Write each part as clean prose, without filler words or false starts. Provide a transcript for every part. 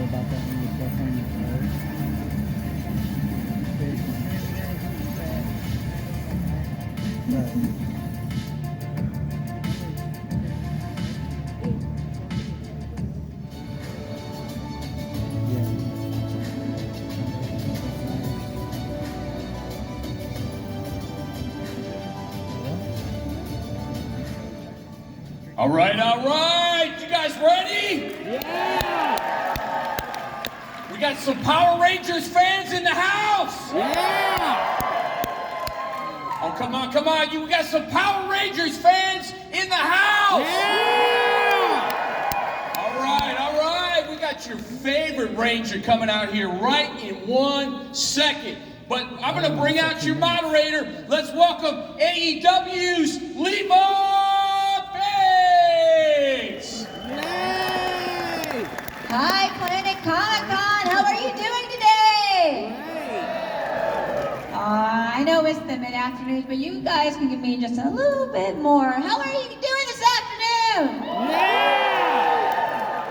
sorry about that when you press on your card. All right. You guys ready? Yeah! We got some Power Rangers fans in the house. Yeah! Oh, come on. We got some Power Rangers fans in the house. Yeah! All right. We got your favorite Ranger coming out here right in 1 second. But I'm going to bring out your moderator. Let's welcome AEW's Limo. Hi, Planet Comic-Con. How are you doing today? I know it's the mid-afternoon, but you guys can give me just a little bit more. How are you doing this afternoon? Yeah!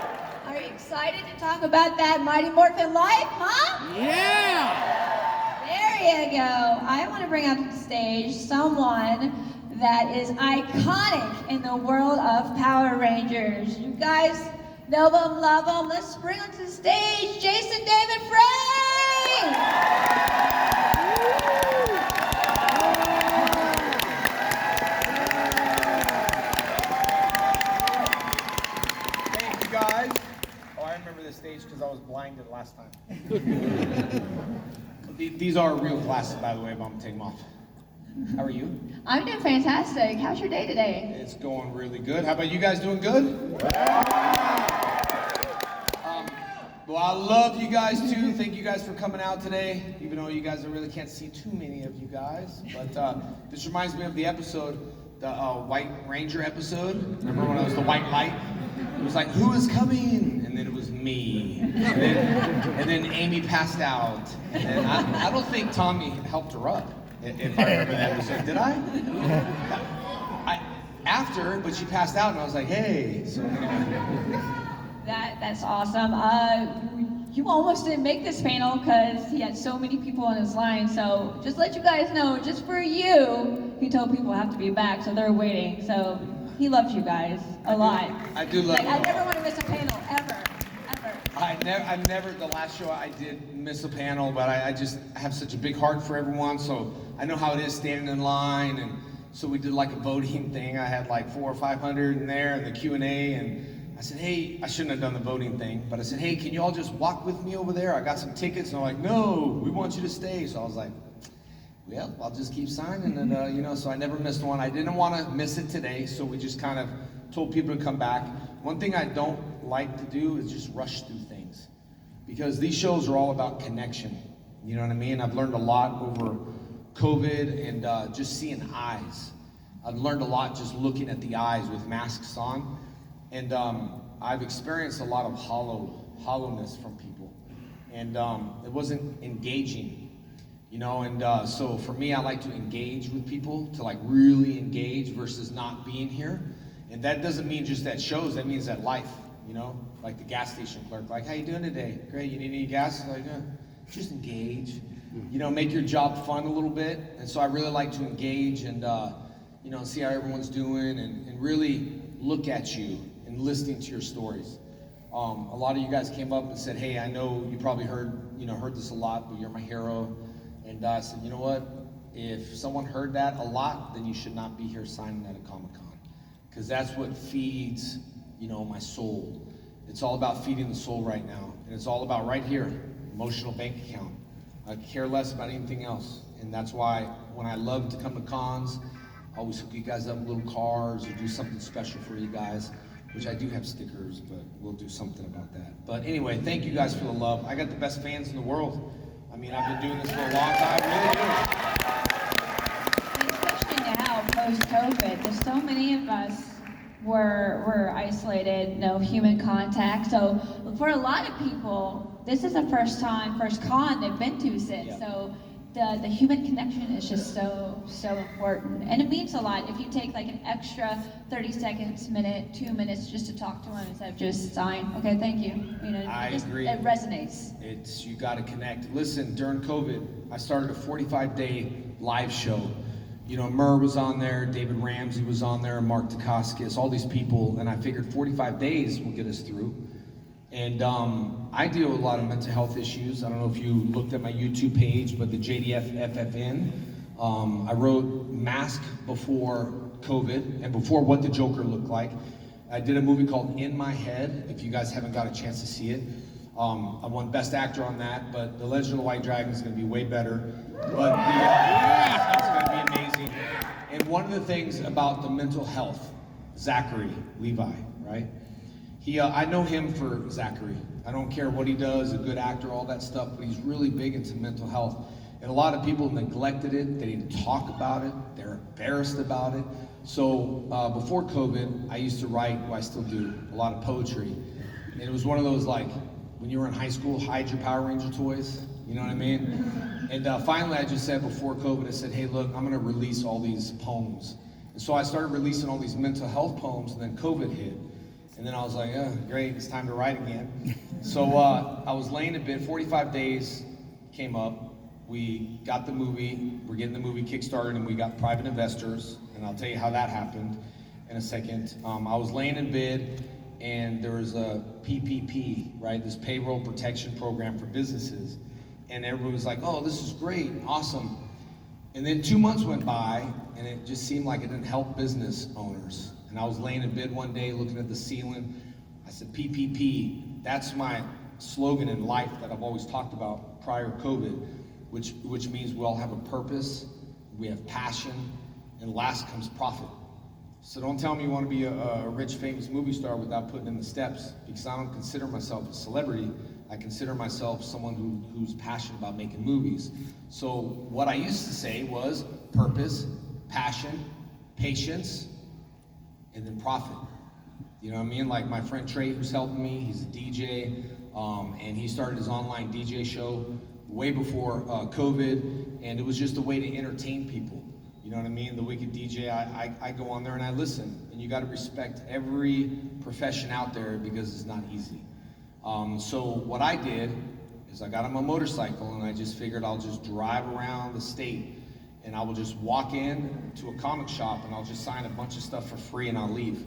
Are you excited to talk about that Mighty Morphin life, huh? Yeah! There you go. I want to bring out to the stage someone that is iconic in the world of Power Rangers. You guys know them, love them. Let's bring onto the stage Jason David Frey! Thank you guys. Oh, I remember this stage because I was blinded last time. These are real glasses, by the way, but I'm gonna take them off. How are you? I'm doing fantastic. How's your day today? It's going really good. How about you guys doing good? Well, I love you guys too. Thank you guys for coming out today, even though you guys, I really can't see too many of you guys. But this reminds me of the episode, the White Ranger episode. Remember when it was the white light? It was like, who is coming? And then it was me. And then Amy passed out. And I don't think Tommy helped her up, if I remember that episode. Did I? After, but she passed out, and I was like, hey. So, That's awesome. You almost didn't make this panel because he had so many people on his line. So just let you guys know, just for you, he told people have to be back, so they're waiting. So he loves you guys a lot. I do love you. I never want to miss a panel, ever. I never, the last show I did miss a panel, but I just have such a big heart for everyone, so I know how it is standing in line, and so we did like a voting thing. I had like 400 or 500 in there, and the Q&A, and I said, hey, I shouldn't have done the voting thing, but I said, hey, can you all just walk with me over there? I got some tickets, and they're like, no, we want you to stay. So I was like, well, I'll just keep signing, and so I never missed one. I didn't want to miss it today, so we just kind of told people to come back. One thing I don't like to do is just rush through things, because these shows are all about connection. You know what I mean? I've learned a lot over COVID and just seeing eyes. I've learned a lot just looking at the eyes with masks on. And I've experienced a lot of hollowness from people, and it wasn't engaging, and so for me, I like to engage with people, to like really engage versus not being here. And that doesn't mean just at shows, that means at life, like the gas station clerk, like, how you doing today? Great, you need any gas? Like, just engage, make your job fun a little bit. And so I really like to engage and, see how everyone's doing, and really look at you and listening to your stories. A lot of you guys came up and said, hey, I know you probably heard this a lot, but you're my hero. And I said, you know what? If someone heard that a lot, then you should not be here signing at a Comic-Con, because that's what feeds, my soul. It's all about feeding the soul right now, and it's all about right here, emotional bank account. I care less about anything else, and that's why when I love to come to cons, I always hook you guys up with little cards or do something special for you guys, which I do have stickers, but we'll do something about that. But anyway, thank you guys for the love. I got the best fans in the world. I mean, I've been doing this for a long time, really do. Especially now, post-COVID, there's so many of us were isolated, no human contact. So for a lot of people, this is the first con they've been to since. Yeah. So the human connection is just so important, and it means a lot if you take like an extra 30 seconds, minute, 2 minutes just to talk to them instead of just sign. Okay, thank you. You know, I agree. It resonates. You got to connect. Listen, during COVID, I started a 45-day live show. You know, Murr was on there, David Ramsey was on there, Mark Dacascos, all these people, and I figured 45 days will get us through. And I deal with a lot of mental health issues. I don't know if you looked at my YouTube page, but the JDF FFN, I wrote Mask before COVID and before what the Joker looked like. I did a movie called In My Head, if you guys haven't got a chance to see it. I won Best Actor on that, but The Legend of the White Dragon is going to be way better. But it's going to be amazing. And one of the things about the mental health, Zachary Levi, right? I know him for Zachary. I don't care what he does, a good actor, all that stuff, but he's really big into mental health. And a lot of people neglected it. They didn't talk about it. They're embarrassed about it. So before COVID, I used to write, well, I still do, a lot of poetry. And it was one of those, like, when you were in high school, hide your Power Ranger toys. You know what I mean? And finally, I just said before COVID, I said, hey, look, I'm going to release all these poems. And so I started releasing all these mental health poems, and then COVID hit. And then I was like, oh, great, it's time to write again. So I was laying in bed, 45 days came up. We got the movie, we're getting the movie kickstarted, and we got private investors. And I'll tell you how that happened in a second. I was laying in bed, and there was a PPP, right? This payroll protection program for businesses. And everybody was like, oh, this is great, awesome. And then 2 months went by, and it just seemed like it didn't help business owners. And I was laying in bed one day looking at the ceiling. I said, PPP, that's my slogan in life that I've always talked about prior to COVID, which means we all have a purpose, we have passion, and last comes profit. So don't tell me you want to be a rich, famous movie star without putting in the steps, because I don't consider myself a celebrity. I consider myself someone who's passionate about making movies. So what I used to say was purpose, passion, patience, and then profit. You know what I mean? Like my friend Trey, who's helping me, he's a DJ, and he started his online DJ show way before COVID, and it was just a way to entertain people. You know what I mean? The Wicked DJ, I go on there and I listen, and you got to respect every profession out there because it's not easy. So what I did is I got on my motorcycle and I just figured I'll just drive around the state, and I will just walk in to a comic shop and I'll just sign a bunch of stuff for free and I'll leave.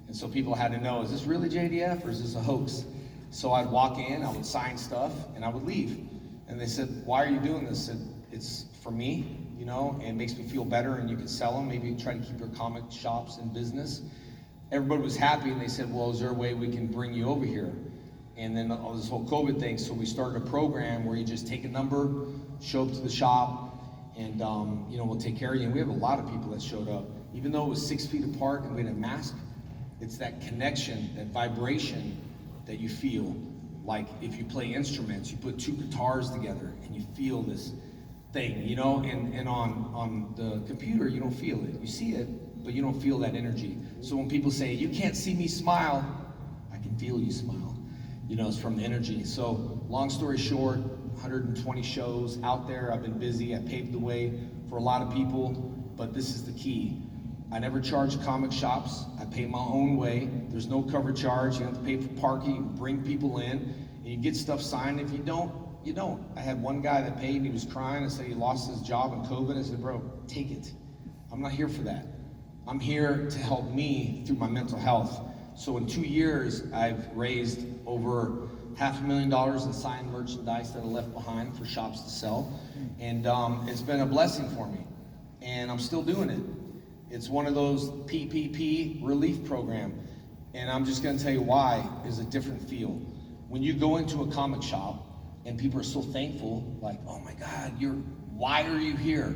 And so people had to know, is this really JDF or is this a hoax? So I'd walk in, I would sign stuff, and I would leave. And they said, why are you doing this? I said, it's for me, you know, and it makes me feel better, and you can sell them. Maybe try to keep your comic shops in business. Everybody was happy, and they said, well, is there a way we can bring you over here? And then all this whole COVID thing, so we started a program where you just take a number, show up to the shop, and you know, we'll take care of you. And we have a lot of people that showed up. Even though it was 6 feet apart and we had a mask, it's that connection, that vibration that you feel. Like if you play instruments, you put two guitars together and you feel this thing, you know, and on the computer, you don't feel it. You see it, but you don't feel that energy. So when people say, you can't see me smile, I can feel you smile. You know, it's from the energy. So long story short, 120 shows out there. I've been busy. I paved the way for a lot of people, but this is the key. I never charge comic shops. I pay my own way. There's no cover charge. You don't have to pay for parking. You bring people in, and you get stuff signed. If you don't, you don't. I had one guy that paid, and he was crying. I said he lost his job in COVID. I said, bro, take it. I'm not here for that. I'm here to help me through my mental health. So in 2 years, I've raised over $500,000 in signed merchandise that I left behind for shops to sell. And it's been a blessing for me. And I'm still doing it. It's one of those PPP relief program. And I'm just gonna tell you why is a different feel. When you go into a comic shop and people are so thankful, like, oh my God, why are you here?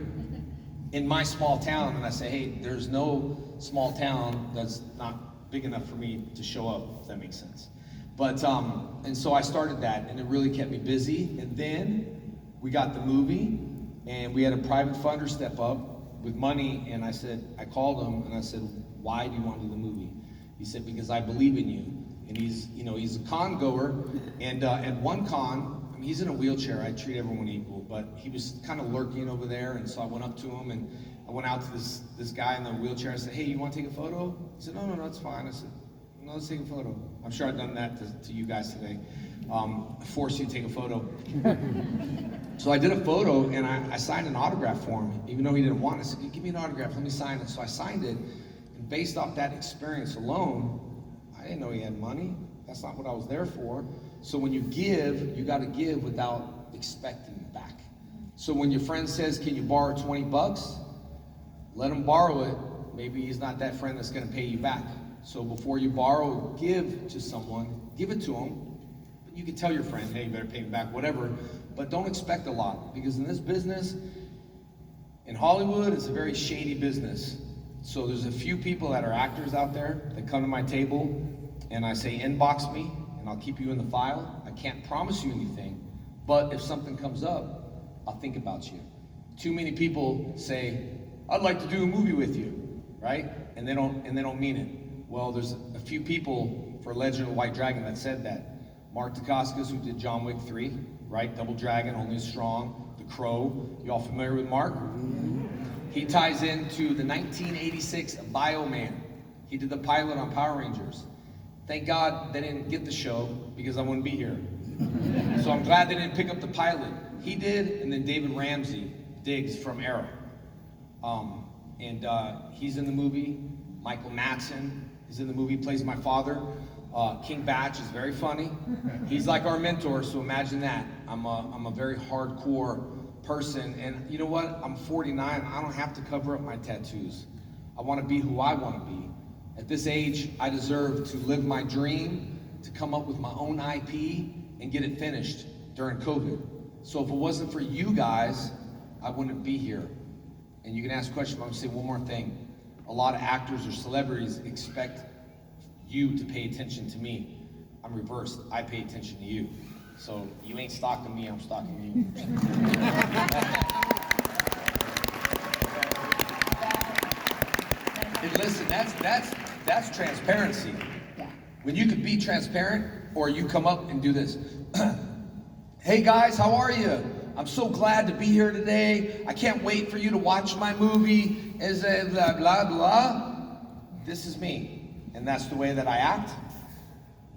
In my small town, and I say, hey, there's no small town that's not big enough for me to show up, if that makes sense. But, and so I started that, and it really kept me busy. And then we got the movie, and we had a private funder step up with money, and I called him, and I said, why do you want to do the movie? He said, because I believe in you. And he's a con goer, and at one con, mean, he's in a wheelchair. I treat everyone equal, but he was kind of lurking over there, and so I went up to him, and I went out to this guy in the wheelchair. I said, hey, you want to take a photo? He said, no, that's fine. I said, no, let's take a photo. I'm sure I've done that to you guys today. Force you to take a photo. So I did a photo, and I signed an autograph for him, even though he didn't want it. I said, give me an autograph, let me sign it. So I signed it, and based off that experience alone, I didn't know he had money. That's not what I was there for. So when you give, you got to give without expecting it back. So when your friend says, can you borrow 20 bucks? Let him borrow it. Maybe he's not that friend that's going to pay you back. So before you borrow, give to someone, give it to him. You can tell your friend, hey, you better pay me back, whatever, but don't expect a lot, because in this business, in Hollywood, it's a very shady business. So there's a few people that are actors out there that come to my table, and I say, inbox me, and I'll keep you in the file. I can't promise you anything, but if something comes up, I'll think about you. Too many people say, I'd like to do a movie with you, right? And they don't mean it. Well, there's a few people for Legend of the White Dragon that said that. Mark Dacascos, who did John Wick 3, right? Double Dragon, Only as Strong, The Crow. You all familiar with Mark? He ties into the 1986 Bioman. He did the pilot on Power Rangers. Thank God they didn't get the show, because I wouldn't be here. So I'm glad they didn't pick up the pilot. He did, and then David Ramsey, Diggs from Arrow. He's in the movie. Michael Madsen is in the movie, plays my father. King Batch is very funny. He's like our mentor, so imagine that. I'm a very hardcore person, and you know what? I'm 49, I don't have to cover up my tattoos. I want to be who I want to be. At this age, I deserve to live my dream, to come up with my own IP and get it finished during COVID. So if it wasn't for you guys, I wouldn't be here. And you can ask questions, but I'm gonna say one more thing. A lot of actors or celebrities expect you to pay attention to me. I'm reversed. I pay attention to you. So you ain't stalking me, I'm stalking you. And listen, that's transparency. When you can be transparent, or you come up and do this. Hey guys, how are you? I'm so glad to be here today. I can't wait for you to watch my movie. Is blah blah blah. This is me. And that's the way that I act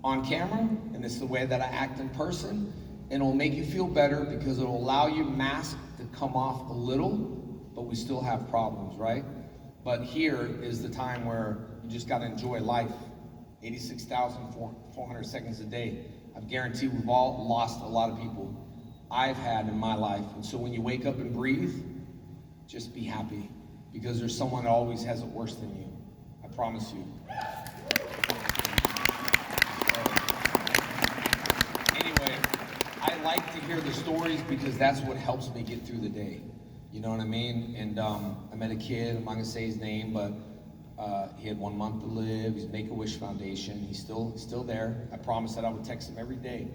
on camera, and it's the way that I act in person. And it'll make you feel better, because it'll allow your mask to come off a little, but we still have problems, right? But here is the time where you just gotta enjoy life. 86,400 seconds a day. I guarantee we've all lost a lot of people I've had in my life. And so when you wake up and breathe, just be happy, because there's someone that always has it worse than you. I promise you. Anyway, I like to hear the stories, because that's what helps me get through the day. You know what I mean? And I met a kid, I'm not gonna say his name, but he had 1 month to live. He's Make-A-Wish Foundation. He's still there. I promised that I would text him every day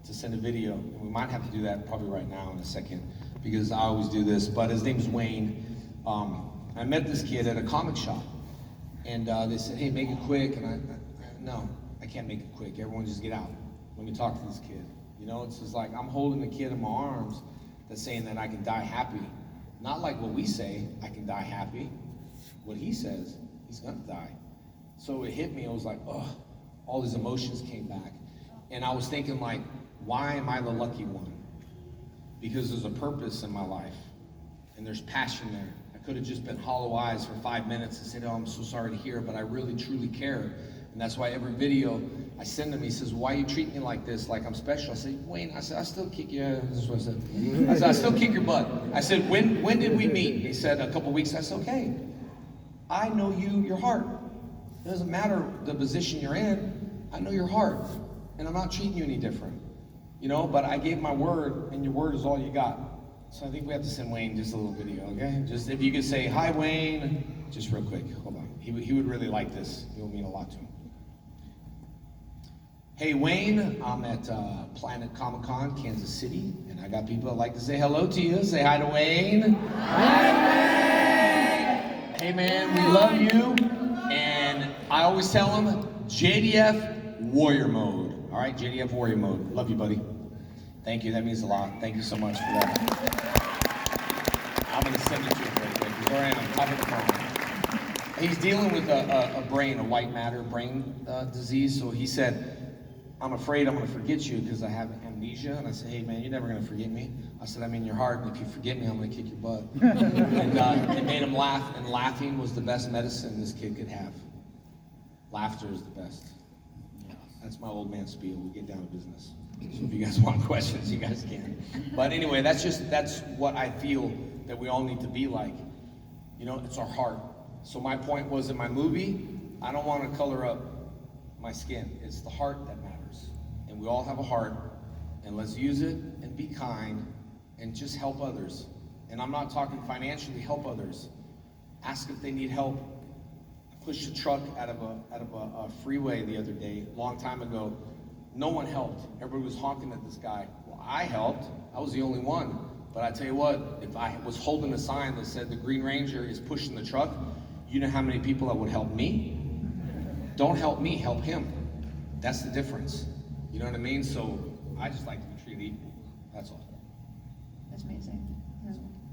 to send a video. And we might have to do that probably right now in a second, because I always do this. But his name's Wayne. I met this kid at a comic shop, and they said, hey, make it quick. And no, I can't make it quick. Everyone just get out. Let me talk to this kid. You know, it's just like I'm holding the kid in my arms that's saying that I can die happy. Not like what we say, I can die happy. What he says, he's gonna die. So it hit me, I was like, oh, all these emotions came back. And I was thinking, like, why am I the lucky one? Because there's a purpose in my life, and there's passion there. I could have just been hollow eyes for 5 minutes and said, oh, I'm so sorry to hear, but I really, truly care. And that's why every video I send him, he says, why you treat me like this, like I'm special? I said, Wayne, I still kick you. This is what I said. I said, I still kick your butt. I said, when did we meet? He said, a couple weeks. I said, okay. I know you, your heart. It doesn't matter the position you're in. I know your heart, and I'm not treating you any different. You know, but I gave my word, and your word is all you got. So I think we have to send Wayne just a little video, okay? Just if you could say, hi, Wayne, just real quick. Hold on. He would really like this. It will mean a lot to him. Hey, Wayne, I'm at Planet Comic-Con, Kansas City, and I got people that like to say hello to you. Say hi to Wayne. Hi, Wayne! Hey, man, we love you, and I always tell them, JDF Warrior Mode. All right, JDF Warrior Mode. Love you, buddy. Thank you, that means a lot. Thank you so much for that. I'm gonna send it to him right quick, because I am top of the phone. He's dealing with a brain, a white matter brain disease, so he said, I'm afraid I'm gonna forget you because I have amnesia. And I said, hey man, you're never gonna forget me. I said, I'm in your heart, and if you forget me, I'm gonna kick your butt. And it made him laugh, and laughing was the best medicine this kid could have. Laughter is the best. That's my old man spiel. We get down to business. So if you guys want questions, you guys can. But anyway, that's what I feel that we all need to be like. You know, it's our heart. So my point was in my movie, I don't want to color up my skin. It's the heart that matters. And we all have a heart, and let's use it and be kind and just help others. And I'm not talking financially, help others. Ask if they need help. I pushed a truck out of a freeway the other day, a long time ago. No one helped. Everybody was honking at this guy. Well, I helped. I was the only one. But I tell you what, if I was holding a sign that said the Green Ranger is pushing the truck, you know how many people that would help me? Don't help me, help him. That's the difference. You know what I mean? So I just like to be treated equal. That's all. That's amazing.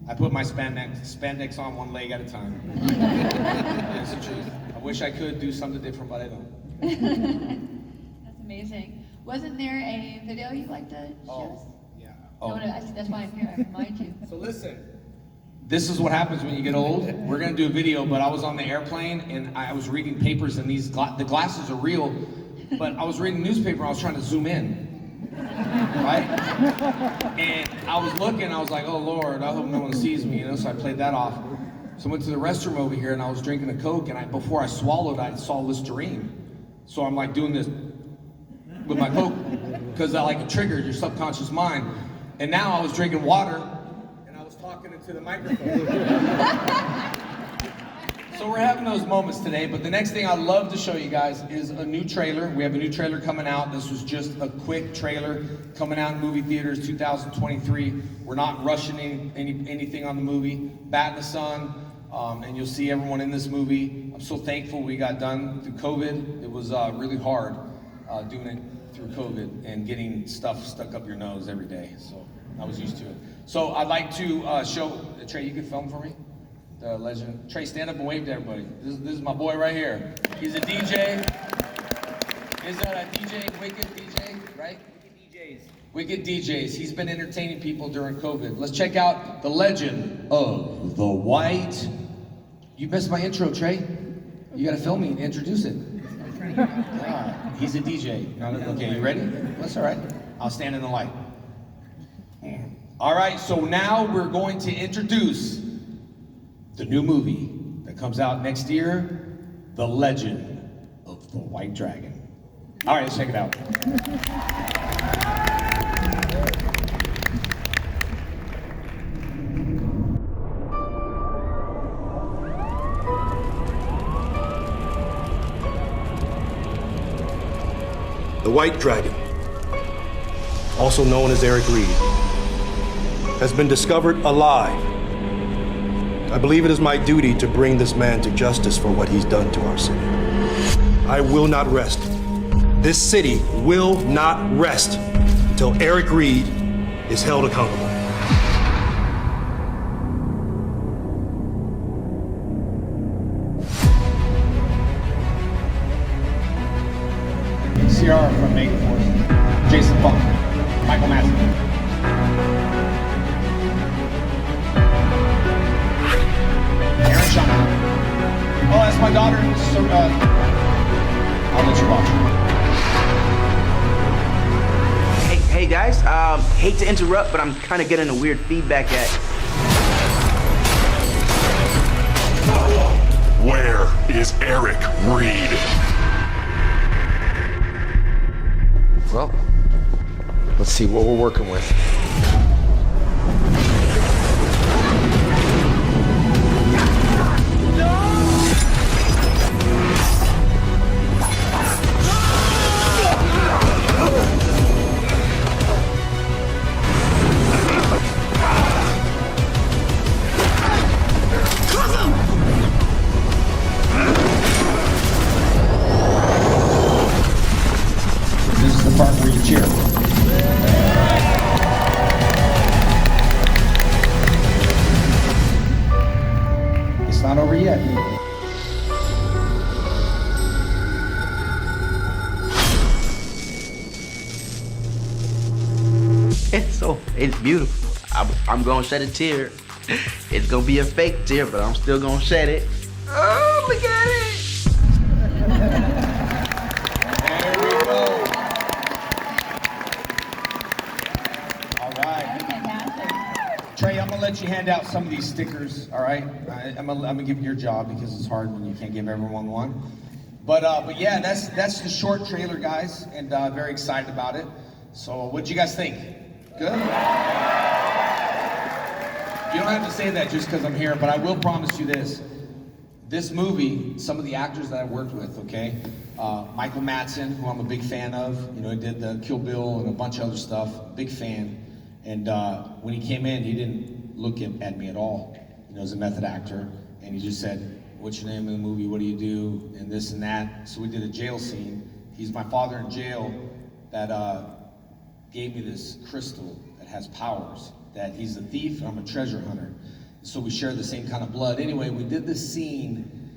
I put my spandex on one leg at a time. That's the truth. I wish I could do something different, but I don't. That's amazing. Wasn't there a video you'd like to show us? Yeah. No, that's why I'm here. I remind you. So listen. This is what happens when you get old. We're gonna do a video, but I was on the airplane and I was reading papers, and the glasses are real, but I was reading newspaper and I was trying to zoom in, right? And I was looking, I was like, oh Lord, I hope no one sees me, you know, so I played that off. So I went to the restroom over here and I was drinking a Coke, and before I swallowed, I saw Listerine. So I'm like doing this with my Coke, because I like it triggered your subconscious mind. And now I was drinking water, talking into the microphone. So we're having those moments today, but the next thing I'd love to show you guys is a new trailer. We have a new trailer coming out. This was just a quick trailer coming out in movie theaters 2023. We're not rushing anything on the movie. Bat in the Sun, and you'll see everyone in this movie. I'm so thankful we got done through COVID. It was really hard doing it through COVID and getting stuff stuck up your nose every day. So I was used to it. So I'd like to show, Trey, you can film for me? The legend. Trey, stand up and wave to everybody. This is my boy right here. He's a DJ. Is that a DJ, Wicked DJ, right? Wicked DJs. He's been entertaining people during COVID. Let's check out the legend of the White. You missed my intro, Trey. You gotta film me and introduce it. He's a DJ. Okay, you ready? That's all right. I'll stand in the light. All right, so now we're going to introduce the new movie that comes out next year, The Legend of the White Dragon. All right, let's check it out. The White Dragon, also known as Eric Reed, has been discovered alive. I believe it is my duty to bring this man to justice for what he's done to our city. I will not rest. This city will not rest until Eric Reed is held accountable. Sierra from Megaforce, Jason Funk, Michael Madsen. Oh, that's my daughter. So, I'll let you watch. Hey guys, hate to interrupt, but I'm kind of getting a weird feedback at. Where is Eric Reed? Well, let's see what we're working with. This is the part where you cheer. It's beautiful. I'm gonna shed a tear. It's gonna be a fake tear, but I'm still gonna shed it. Oh, look at it! There we go. All right. That was fantastic. Trey, I'm gonna let you hand out some of these stickers, all right? I'm gonna give you your job because it's hard when you can't give everyone one. But yeah, that's the short trailer, guys, and very excited about it. So what'd you guys think? Good? You don't have to say that just because I'm here, but I will promise you this. This movie, some of the actors that I worked with, okay? Michael Madsen, who I'm a big fan of, you know, he did the Kill Bill and a bunch of other stuff, big fan. And when he came in, he didn't look at me at all, you know, as a method actor. And he just said, what's your name in the movie, what do you do, and this and that. So we did a jail scene. He's my father in jail that gave me this crystal that has powers, that he's a thief and I'm a treasure hunter. So we share the same kind of blood. Anyway, we did this scene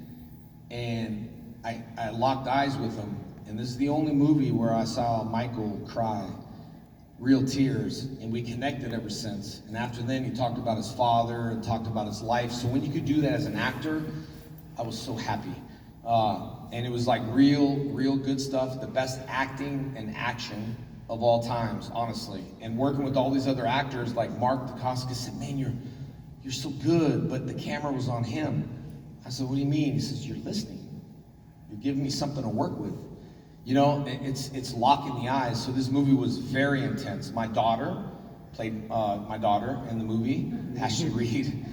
and I locked eyes with him. And this is the only movie where I saw Michael cry, real tears, and we connected ever since. And after then, he talked about his father and talked about his life. So when you could do that as an actor, I was so happy. And it was like real good stuff, the best acting and action of all times, honestly. And working with all these other actors, like Mark Dacascos said, man, you're so good, but the camera was on him. I said, what do you mean? He says, you're listening. You're giving me something to work with. You know, it's locking the eyes. So this movie was very intense. My daughter played my daughter in the movie, Ashley Reed.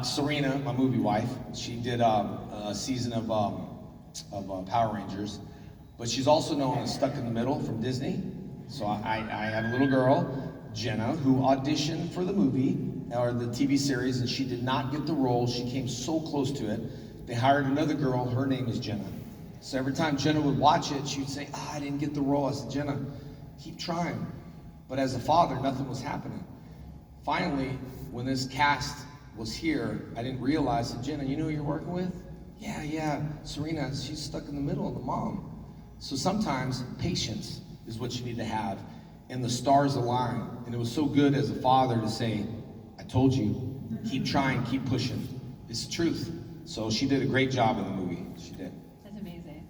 Serena, my movie wife, she did a season of Power Rangers, but she's also known as Stuck in the Middle from Disney. So I had a little girl, Jenna, who auditioned for the movie, or the TV series, and she did not get the role. She came so close to it. They hired another girl, her name is Jenna. So every time Jenna would watch it, she would say, I didn't get the role. I said, Jenna, keep trying. But as a father, nothing was happening. Finally, when this cast was here, I didn't realize that, Jenna, you know who you're working with? Yeah, Serena, she's stuck in the middle of the mom. So sometimes patience is what you need to have, and the stars align. And it was so good as a father to say, I told you, keep trying, keep pushing. It's the truth. So she did a great job in the movie, she did. That's amazing.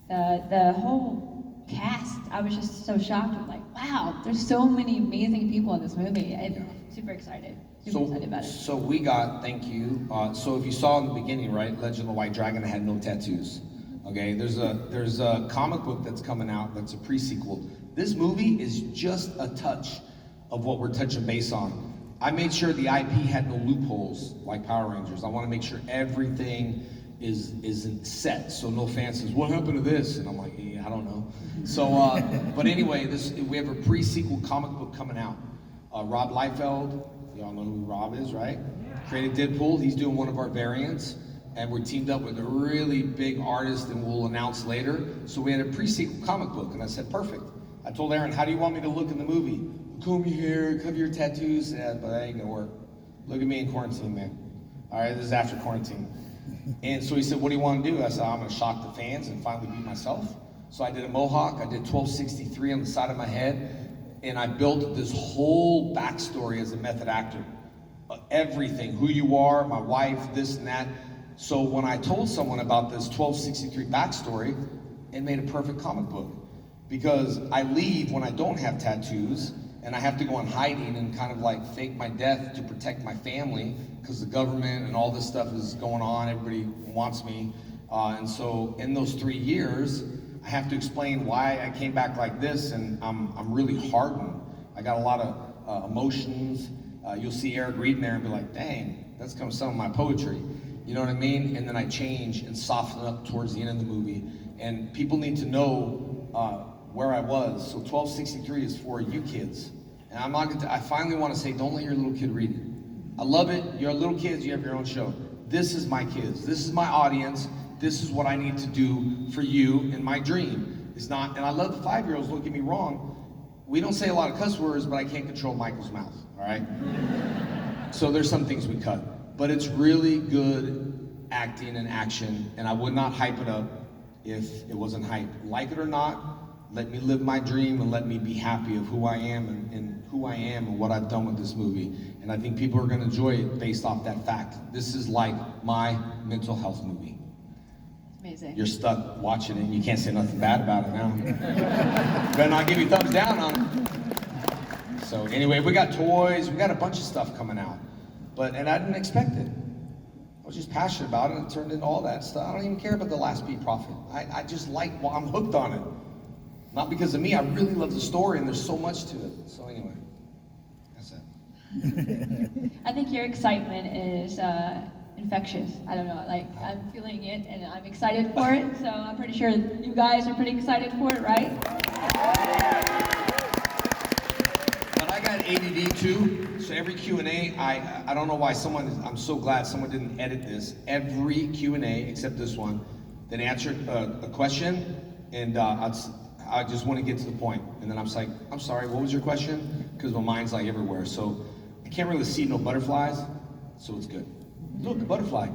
The whole cast, I was just so shocked. I'm like, wow, there's so many amazing people in this movie. I'm super excited. Super excited about it. So we got, thank you. So if you saw in the beginning, right, Legend of the White Dragon had no tattoos. Okay, there's a comic book that's coming out that's a pre-sequel. This movie is just a touch of what we're touching base on. I made sure the IP had no loopholes like Power Rangers. I want to make sure everything is set, so no fan says, what happened to this? And I'm like, I don't know. So, but anyway, we have a pre-sequel comic book coming out. Rob Liefeld, y'all know who Rob is, right? Created Deadpool, he's doing one of our variants. And we're teamed up with a really big artist, and we'll announce later. So we had a pre-sequel comic book, and I said, perfect. I told Aaron, how do you want me to look in the movie? Comb your hair, cover your tattoos. Yeah, but that ain't gonna work. Look at me in quarantine, man. All right, this is after quarantine. And so he said, what do you want to do? I said, I'm gonna shock the fans and finally be myself. So I did a mohawk, I did 1263 on the side of my head, and I built this whole backstory as a method actor. Everything, who you are, my wife, this and that. So when I told someone about this 1263 backstory, it made a perfect comic book. Because I leave when I don't have tattoos, and I have to go in hiding and kind of like fake my death to protect my family, because the government and all this stuff is going on, everybody wants me. And so in those 3 years, I have to explain why I came back like this, and I'm really hardened. I got a lot of emotions. You'll see Eric reading there and be like, dang, that's kind of some of my poetry. You know what I mean? And then I change and soften up towards the end of the movie. And people need to know where I was. So 1263 is for you kids. And I'm not gonna, I finally want to say, don't let your little kid read it. I love it. You're little kids, you have your own show. This is my kids. This is my audience. This is what I need to do for you, and my dream is not, and I love the 5-year-olds, don't get me wrong. We don't say a lot of cuss words, but I can't control Michael's mouth, all right? So there's some things we cut. But it's really good acting and action, and I would not hype it up if it wasn't hype. Like it or not, let me live my dream and let me be happy of who I am and who I am and what I've done with this movie. And I think people are gonna enjoy it based off that fact. This is like my mental health movie. Amazing. You're stuck watching it, and you can't say nothing bad about it now. Better not give you thumbs down on it. So anyway, we got toys, we got a bunch of stuff coming out. And I didn't expect it. I was just passionate about it and it turned into all that stuff. I don't even care about the last beat profit. I just I'm hooked on it. Not because of me, I really love the story and there's so much to it. So anyway, that's it. I think your excitement is infectious. I don't know, like I'm feeling it and I'm excited for it. So I'm pretty sure you guys are pretty excited for it, right? But I got ADD too, so every Q&A, I don't know why I'm so glad someone didn't edit this. Every Q&A, except this one, that answered a question, and I just want to get to the point. And then I'm just like, I'm sorry, what was your question? Because my mind's like everywhere. So I can't really see no butterflies, so it's good. Look, a butterfly.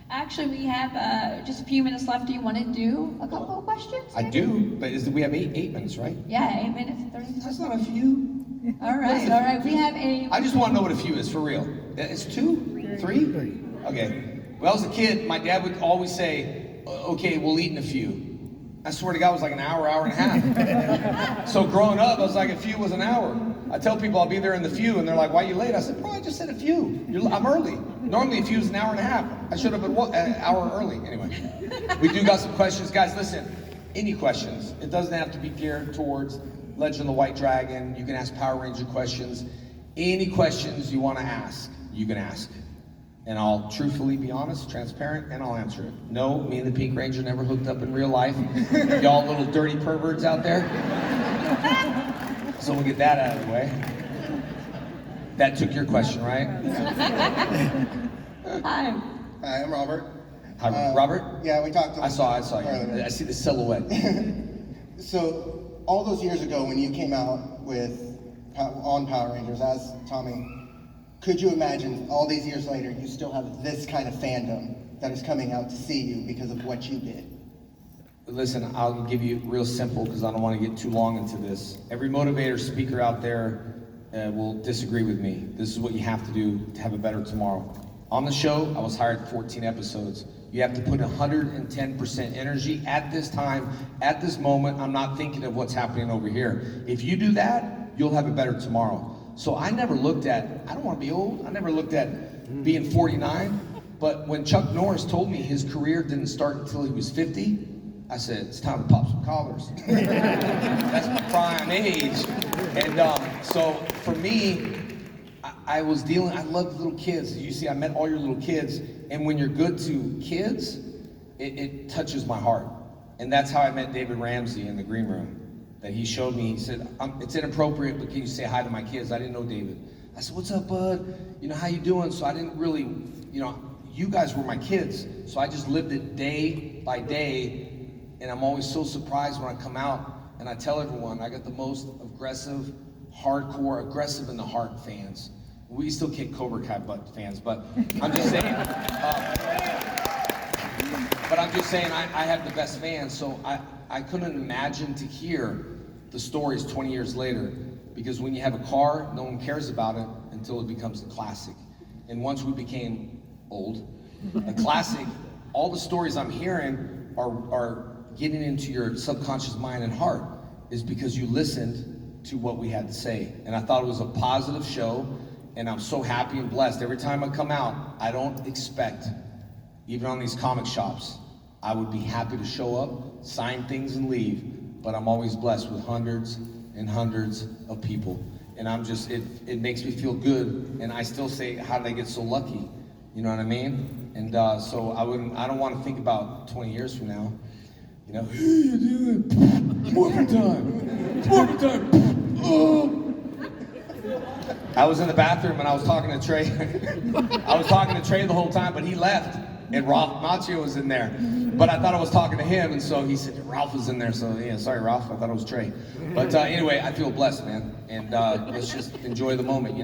Actually, we have just a few minutes left. Do you want to do a couple of questions? I do, but we have eight minutes, right? Yeah, 8 minutes and 30 seconds. That's not a few. All right. We have I just want to know what a few is, for real. It's 2? 3? Okay. When I was a kid, my dad would always say, okay, we'll eat in a few. I swear to God, it was like an hour and a half. So growing up, I was like, a few was an hour. I tell people I'll be there in the few, and they're like, why are you late? I said, bro, I just said a few. I'm early. Normally a few is an hour and a half. I should have been an hour early. Anyway, we do got some questions. Guys, listen, any questions. It doesn't have to be geared towards Legend of the White Dragon. You can ask Power Ranger questions. Any questions you want to ask, you can ask. And I'll truthfully be honest, transparent, and I'll answer it. No, me and the Pink Ranger never hooked up in real life. Y'all little dirty perverts out there. So we'll get that out of the way. That took your question, right? Hi. Hi, I'm Robert. Hi, Robert? Yeah, we talked. I saw you. Earlier. I see the silhouette. So, all those years ago when you came out on Power Rangers as Tommy, could you imagine all these years later you still have this kind of fandom that is coming out to see you because of what you did? Listen, I'll give you real simple because I don't want to get too long into this. Every motivator speaker out there will disagree with me. This is what you have to do to have a better tomorrow. On the show, I was hired 14 episodes. You have to put 110% energy at this time, at this moment. I'm not thinking of what's happening over here. If you do that, you'll have a better tomorrow. So I never looked at, I don't want to be old, I never looked at being 49, but when Chuck Norris told me his career didn't start until he was 50, I said, it's time to pop some collars. That's my prime age. And so for me, I love little kids. You see, I met all your little kids, and when you're good to kids, it touches my heart. And that's how I met David Ramsey in the green room. That he showed me, he said, it's inappropriate, but can you say hi to my kids? I didn't know David. I said, what's up, bud? How you doing? So I didn't really, you guys were my kids. So I just lived it day by day, and I'm always so surprised when I come out and I tell everyone I got the most aggressive, hardcore, aggressive in the heart fans. We still kick Cobra Kai butt fans, but I'm just saying, I have the best fans, so I couldn't imagine to hear the stories 20 years later, because when you have a car, no one cares about it until it becomes a classic. And once we became old, a classic, all the stories I'm hearing are getting into your subconscious mind and heart, is because you listened to what we had to say. And I thought it was a positive show, and I'm so happy and blessed. Every time I come out, I don't expect, even on these comic shops, I would be happy to show up, sign things and leave, but I'm always blessed with hundreds and hundreds of people. And it makes me feel good, and I still say, how did I get so lucky? You know what I mean? And so I don't want to think about 20 years from now. Hey, you doing? Morphin' time! Oh! I was in the bathroom and I was talking to Trey. I was talking to Trey the whole time, but he left. And Ralph Macchio was in there. But I thought I was talking to him, and so he said, Ralph was in there, so yeah, sorry Ralph, I thought it was Trey. But anyway, I feel blessed, man. And let's just enjoy the moment,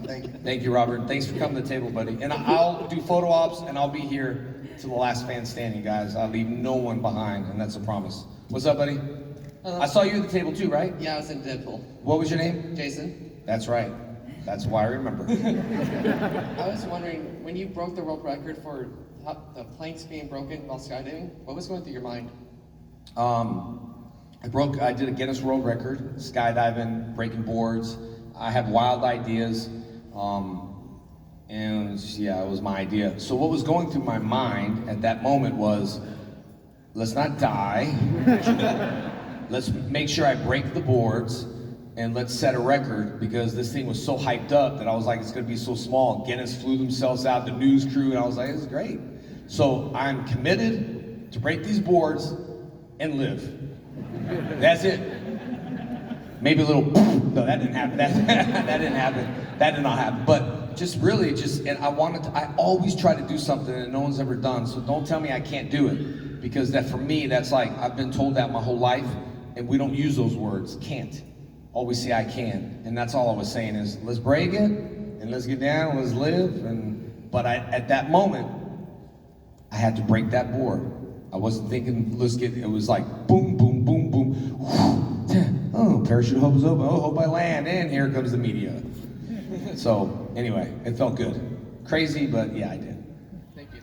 Thank you. Thank you, Robert. Thanks for coming to the table, buddy. And I'll do photo ops, and I'll be here to the last fan standing, guys. I'll leave no one behind, and that's a promise. What's up, buddy? I saw you at the table too, right? Yeah, I was in Deadpool. What was your name? Jason, That's right. That's why I remember. I was wondering, when you broke the world record for the planks being broken while skydiving, what was going through your mind? I did a Guinness World Record, skydiving, breaking boards. I had wild ideas, and yeah, it was my idea. So what was going through my mind at that moment was, let's not die. Let's make sure I break the boards, and let's set a record, because this thing was so hyped up that I was like, it's gonna be so small. Guinness flew themselves out, the news crew, and I was like, this is great. So I'm committed to break these boards and live. That's it. Maybe a little, no, that didn't happen. That didn't happen. That did not happen. But just really, and I always try to do something that no one's ever done. So don't tell me I can't do it. Because that for me, that's like, I've been told that my whole life, and we don't use those words, can't. Always say I can. And that's all I was saying is, let's break it, and let's get down, let's live. But at that moment, I had to break that board. I wasn't thinking, it was like boom, boom, boom, boom. Oh, parachute hope is open. Oh, hope I land. And here comes the media. So anyway, it felt good. Crazy, but yeah, I did. Thank you.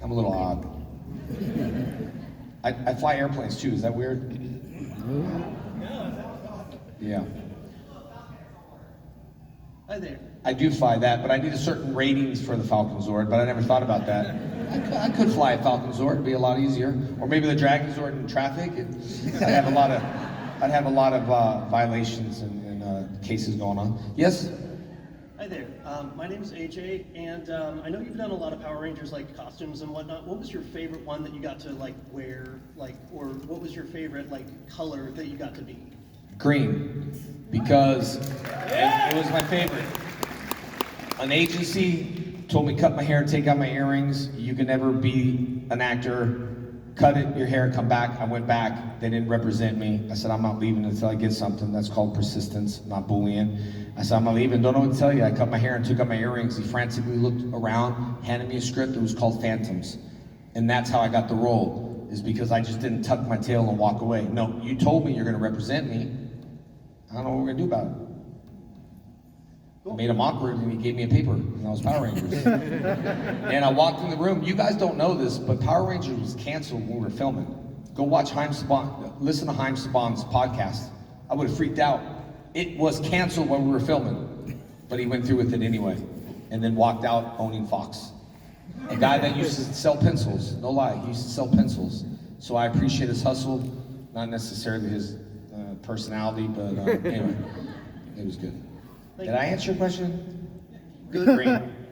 I'm a little odd. I fly airplanes too, is that weird? Yeah. Hi there. I do fly that, but I need a certain ratings for the Falcon Zord, but I never thought about that. I could fly a Falcon Zord, it'd be a lot easier. Or maybe the Dragon Zord in traffic. I'd have a lot of violations and cases going on. Yes? Hi there. My name is AJ, and I know you've done a lot of Power Rangers like costumes and whatnot. What was your favorite one that you got to like wear, or what was your favorite like color that you got to be? Green, because it was my favorite. An agency told me cut my hair, take out my earrings. You can never be an actor. Cut it, your hair, come back. I went back. They didn't represent me. I said, I'm not leaving until I get something. That's called persistence, not bullying. I said, I'm not leaving. Don't know what to tell you. I cut my hair and took out my earrings. He frantically looked around, handed me a script. It was called Phantoms. And that's how I got the role, is because I just didn't tuck my tail and walk away. No, you told me you're going to represent me. I don't know what we're going to do about it. I made him awkward, and he gave me a paper, and I was Power Rangers. And I walked in the room. You guys don't know this, but Power Rangers was canceled when we were filming. Go watch listen to Haim Saban's podcast. I would have freaked out. It was canceled when we were filming, but he went through with it anyway, and then walked out owning Fox. A guy that used to sell pencils, no lie, he used to sell pencils. So I appreciate his hustle, not necessarily his personality, but anyway, it was good. Did I answer your question? Good.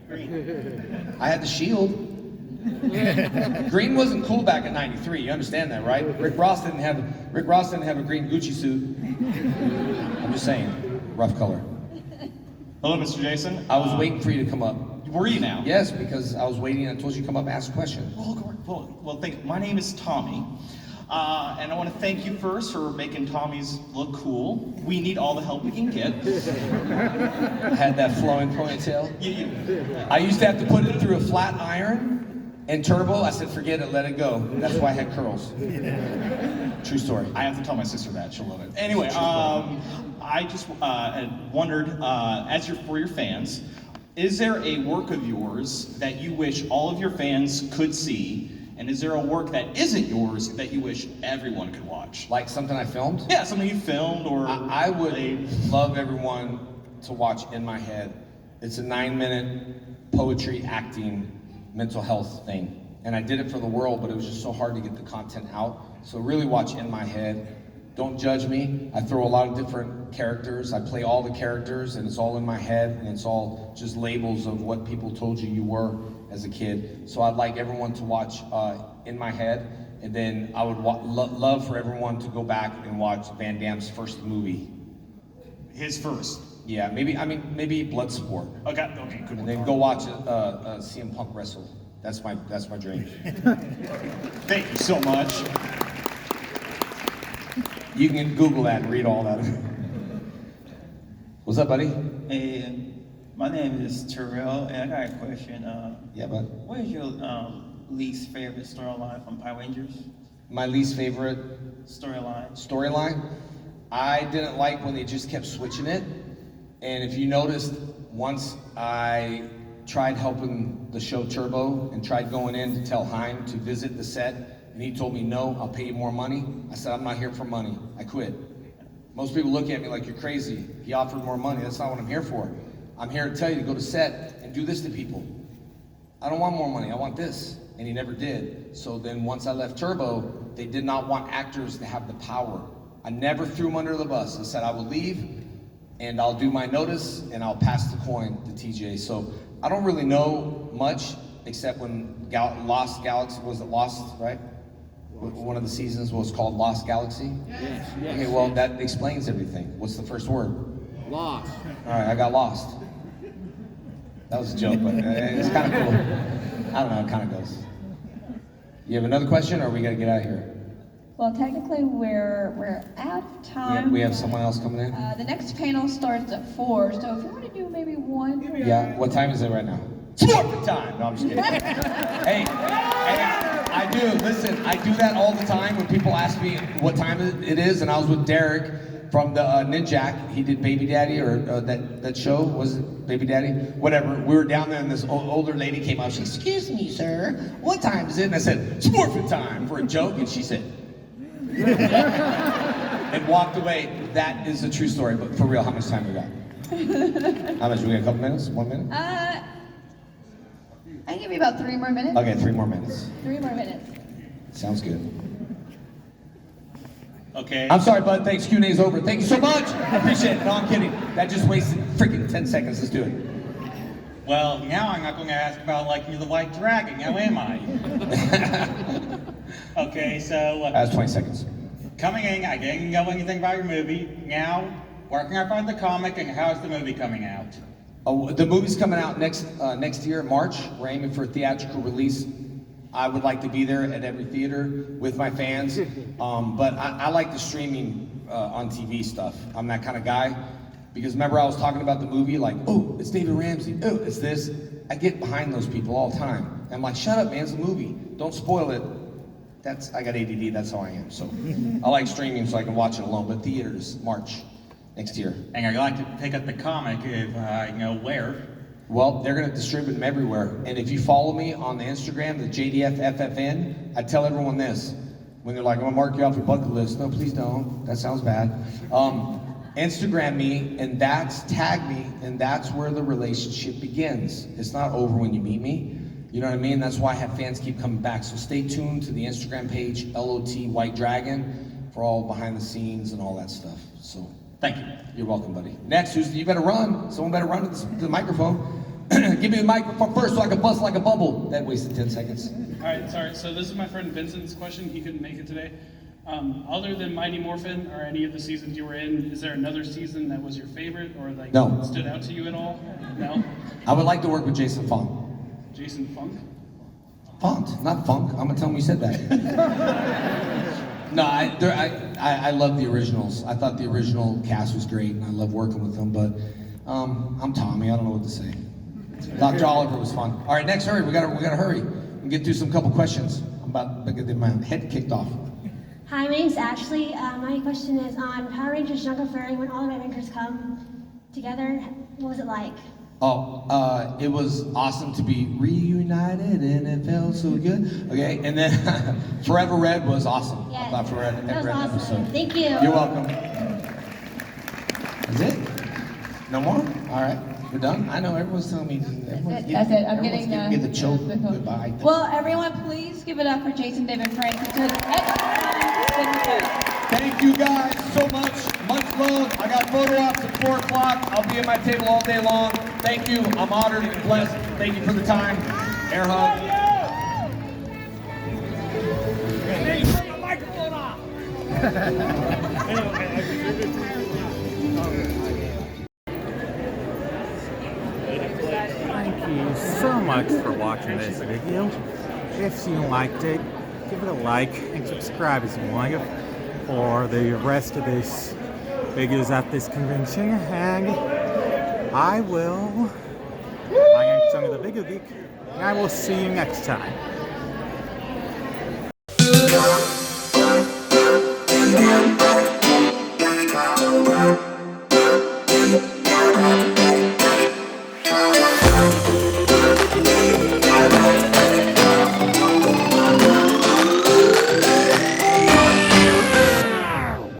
Green. I had the shield. Green wasn't cool back in '93. You understand that, right? Rick Ross didn't have a green Gucci suit. I'm just saying, rough color. Hello, Mr. Jason. I was waiting for you to come up. Were you now? Yes, because I was waiting. I told you to come up and ask a question. Well, thank you. My name is Tommy. And I want to thank you first for making Tommy's look cool. We need all the help we can get. I had that flowing ponytail. I used to have to put it through a flat iron and turbo. I said, forget it, let it go. That's why I had curls. True story. I have to tell my sister that. She'll love it. Anyway, I just had wondered, for your fans, is there a work of yours that you wish all of your fans could see? And is there a work that isn't yours that you wish everyone could watch? Like something I filmed? Yeah, something you filmed or... I would love everyone to watch In My Head. It's a 9-minute poetry, acting, mental health thing. And I did it for the world, but it was just so hard to get the content out. So really watch In My Head. Don't judge me. I throw a lot of different characters. I play all the characters, and it's all in my head, and it's all just labels of what people told you were as a kid. So I'd like everyone to watch In My Head, and then I would love for everyone to go back and watch Van Damme's first movie. His first? Yeah, maybe Bloodsport. Okay, good. And then go watch CM Punk wrestle. That's my dream. Thank you so much. You can Google that and read all that. What's up, buddy? Hey, my name is Terrell, and I got a question. Yeah, bud. What is your least favorite storyline from Power Rangers? My least favorite Storyline. I didn't like when they just kept switching it. And if you noticed, once I tried helping the show Turbo and tried going in to tell Hein to visit the set, and he told me, no, I'll pay you more money. I said, I'm not here for money. I quit. Most people look at me like you're crazy. He offered more money. That's not what I'm here for. I'm here to tell you to go to set and do this to people. I don't want more money. I want this. And he never did. So then once I left Turbo, they did not want actors to have the power. I never threw him under the bus. I said, I will leave and I'll do my notice and I'll pass the coin to TJ. So I don't really know much except when Lost Galaxy, was it Lost, right? One of the seasons was called Lost Galaxy? Yes. Okay, well, that explains everything. What's the first word? Lost. All right, I got lost. That was a joke, but it's kind of cool. I don't know, it kind of goes. You have another question, or we gotta get out of here? Well, technically, we're out of time. We have someone else coming in? The next panel starts at 4, so if you want to do maybe one. Yeah, what time is it right now? Sport time! No, I'm just kidding. hey, I do that all the time when people ask me what time it is, and I was with Derek from the Ninjak. He did Baby Daddy, or that show, was it Baby Daddy? Whatever. We were down there and this older lady came out. She said, excuse me, sir, what time is it? And I said, Sportfit time, for a joke. And she said, and walked away. That is a true story, but for real, how much time we got? How much? We got a couple minutes? 1 minute? I give you about 3 more minutes. Okay, 3 more minutes. 3 more minutes. Sounds good. Okay. I'm sorry, bud. Thanks. Q&A's over. Thank you so much. I appreciate it. No, I'm kidding. That just wasted freaking 10 seconds. Let's do it. Well, now I'm not going to ask about like the White Dragon. How am I? Okay, so. That's 20 seconds. Coming in, I didn't know anything about your movie. Now, where can I find the comic, and how's the movie coming out? Oh, the movie's coming out next year, March. We're aiming for a theatrical release. I would like to be there at every theater with my fans, but I like the streaming on TV stuff. I'm that kind of guy, because remember I was talking about the movie, like, oh, it's David Ramsey, oh, it's this. I get behind those people all the time. I'm like, shut up, man, it's a movie. Don't spoil it. I got ADD, that's how I am. So I like streaming so I can watch it alone, but theaters, March next year. And I'd like to pick up the comic if I know where. Well, they're gonna distribute them everywhere. And if you follow me on the Instagram, the JDFFFN, I tell everyone this. When they're like, I'm gonna mark you off your bucket list. No, please don't, that sounds bad. Instagram me, and tag me, and that's where the relationship begins. It's not over when you meet me. You know what I mean? That's why I have fans keep coming back. So stay tuned to the Instagram page, LOT White Dragon, for all behind the scenes and all that stuff. So thank you. You're welcome, buddy. Next, you better run. Someone better run to the microphone. Give me the microphone first so I can bust like a bubble. That wasted 10 seconds. All right, sorry. So this is my friend Vincent's question. He couldn't make it today. Other than Mighty Morphin or any of the seasons you were in, is there another season that was your favorite or like No. stood out to you at all? No? I would like to work with Jason Funk. Jason Funk? Font, not funk. I'm gonna tell him you said that. No, I love the originals. I thought the original cast was great, and I love working with them. But I'm Tommy. I don't know what to say. Dr. Oliver was fun. All right, next, hurry. We gotta hurry and get through some couple questions. I'm about to get my head kicked off. Hi, my name's Ashley. My question is on Power Rangers Jungle Fury. When all the Red Rangers come together, what was it like? Oh, it was awesome to be reunited, and it felt so good. Okay, and then Forever Red was awesome. Yes, I thought Forever that was Red awesome. episode. Thank you. You're welcome. That's it? No more? All right, we're done. I know everyone's telling me. That's it. I'm getting giving me the choke goodbye. Well, everyone, please give it up for Jason David Frank, who took excellent. Thank you guys so much. Much love. I got photo ops at 4 o'clock. I'll be at my table all day long. Thank you. I'm honored and blessed. Thank you for the time. Air hug. Hey, turn the microphone off. Thank you so much for watching this video. If you liked it, give it a like and subscribe as well for the rest of this videos at this convention. And I am Sung of the Video Geek, and I will see you next time. stand back.